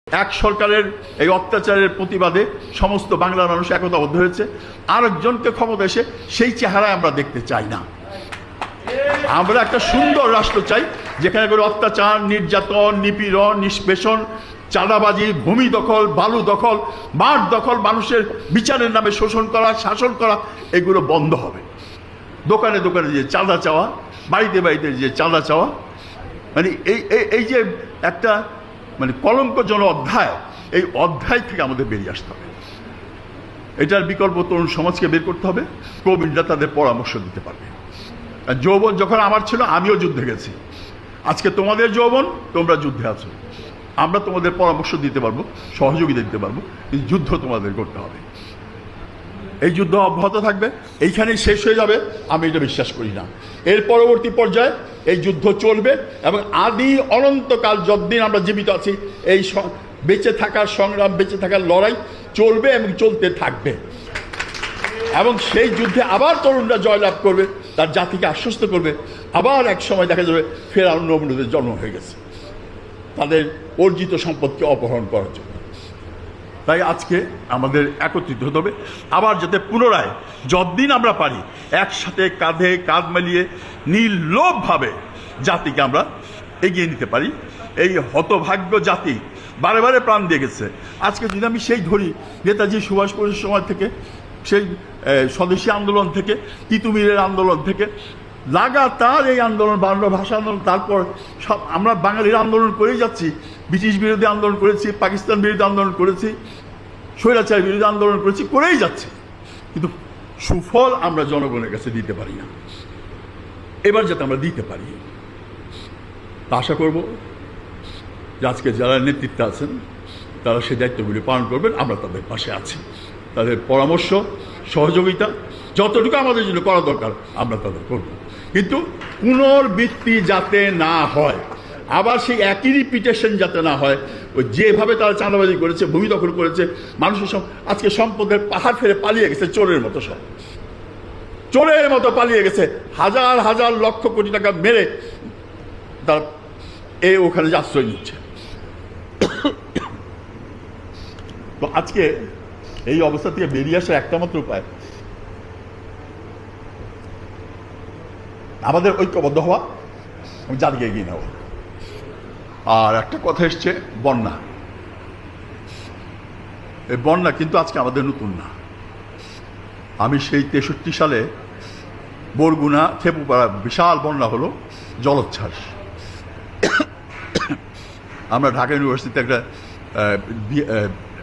এক সরকারের এই অত্যাচারের প্রতিবাদে সমস্ত বাংলার মানুষ একতাবদ্ধ হয়েছে। আরেকজনকে ক্ষমতা এসে সেই চেহারায় আমরা দেখতে চাই না। আমরা একটা সুন্দর রাষ্ট্র চাই যেখানে করে অত্যাচার, নির্যাতন, নিপীড়ন, নিষ্পেষণ, চাঁদাবাজি, ভূমি দখল, বালু দখল, মাঠ দখল, মানুষের বিচারের নামে শোষণ করা, শাসন করা, এগুলো বন্ধ হবে। দোকানে দোকানে যে চাঁদা চাওয়া, বাড়িতে বাড়িতে যে চাঁদা চাওয়া, মানে এই যে একটা কলঙ্কজনক অধ্যায়, এই অধ্যায় থেকে আমাদের বেরিয়ে আসতে হবে। এটার বিকল্প তরুণ সমাজকে বের করতে হবে। প্রবীণরা তাদের পরামর্শ দিতে পারবে। যৌবন যখন আমার ছিল, আমিও যুদ্ধে গেছি। আজকে তোমাদের যৌবন, তোমরা যুদ্ধে আছো। আমরা তোমাদের পরামর্শ দিতে পারবো, সহযোগিতা দিতে পারবো, কিন্তু যুদ্ধ তোমাদের করতে হবে। এই যুদ্ধ অব্যাহত থাকবে, এইখানেই শেষ হয়ে যাবে আমি এটা বিশ্বাস করি না। এর পরবর্তী পর্যায়ে এই যুদ্ধ চলবে এবং আদি অনন্তকাল যতদিন আমরা জীবিত আছি এই বেঁচে থাকার সংগ্রাম, বেঁচে থাকার লড়াই চলবে এবং চলতে থাকবে। এবং সেই যুদ্ধে আবার তরুণরা জয়লাভ করবে, তার জাতিকে আশ্বস্ত করবে। আবার এক সময় দেখা যাবে ফেরাউন নমরুদের জন্ম হয়ে গেছে তাদের অর্জিত সম্পদকে অপহরণ করার জন্য। তাই আজকে আমাদের একত্রিত হতে হবে, আবার যাতে পুনরায় যতদিন আমরা পারি একসাথে কাঁধে কাঁধ মিলিয়ে নির্লোভভাবে জাতিকে আমরা এগিয়ে নিতে পারি। এই হতভাগ্য জাতি বারে বারে প্রাণ দিয়ে গেছে। আজকে যদি আমি সেই ধরি, নেতাজি সুভাষ বোসের সময় থেকে, সেই স্বদেশী আন্দোলন থেকে, তিতুমিরের আন্দোলন থেকে লাগাতার এই আন্দোলন, বাংলা ভাষা আন্দোলন, তারপর সব আমরা বাঙালির আন্দোলন করেই যাচ্ছি। ব্রিটিশ বিরোধী আন্দোলন করেছি, পাকিস্তান বিরোধী আন্দোলন করেছি, স্বৈরাচার বিরোধী আন্দোলন করেছি, করেই যাচ্ছি, কিন্তু সুফল আমরা জনগণের কাছে দিতে পারি না। এবার যাতে আমরা দিতে পারি, আশা করব যে আজকে যারা নেতৃত্বে আছেন তারা সেই দায়িত্বগুলি পালন করবেন। আমরা তাদের পাশে আছি, তাদের পরামর্শ, সহযোগিতা যতটুকু আমাদের জন্য করা দরকার আমরা তাদের করব। কিন্তু পুনর্বৃত্তি যাতে না হয়, আবার সেই একই রিপিটেশন যাতে না হয়। ওই যেভাবে তারা চাঁদাবাজি করেছে, ভূমি দখল করেছে, মানুষের আজকে সম্পদের পাহাড় ফেলে পালিয়ে গেছে চোরের মতো, সব চোরের মতো পালিয়ে গেছে। হাজার হাজার লক্ষ কোটি টাকা মেরে তারা ওখানে আশ্রয় নিচ্ছে। তো আজকে এই অবস্থা থেকে বেরিয়ে আসার একটা মাত্র উপায় আমাদের ঐক্যবদ্ধ হওয়া এবং জাতিকে এগিয়ে নেওয়া। আর একটা কথা এসছে, বন্যা। এই বন্যা কিন্তু আজকে আমাদের নতুন না। আমি সেই 63 সালে বরগুনা খেপুপাড়া বিশাল বন্যা হলো, জলোচ্ছ্বাস। আমরা ঢাকা ইউনিভার্সিটিতে একটা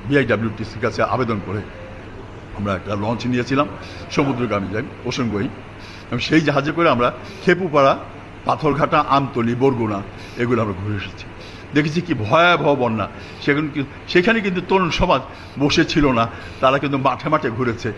BIWTCর কাছে আবেদন করে আমরা একটা লঞ্চ নিয়েছিলাম, সমুদ্রগামী যাই, ওশনগোয়ী, এবং সেই জাহাজে করে আমরা খেপুপাড়া, পাথরঘাটা, আমতলী, বরগুনা এগুলো আমরা ঘুরে এসেছি। দেখেছি কি ভয়াবহ বন্যা। সেখানে কিন্তু তরুণ সমাজ বসে ছিল না, তারা কিন্তু মাঠে মাঠে ঘুরেছে।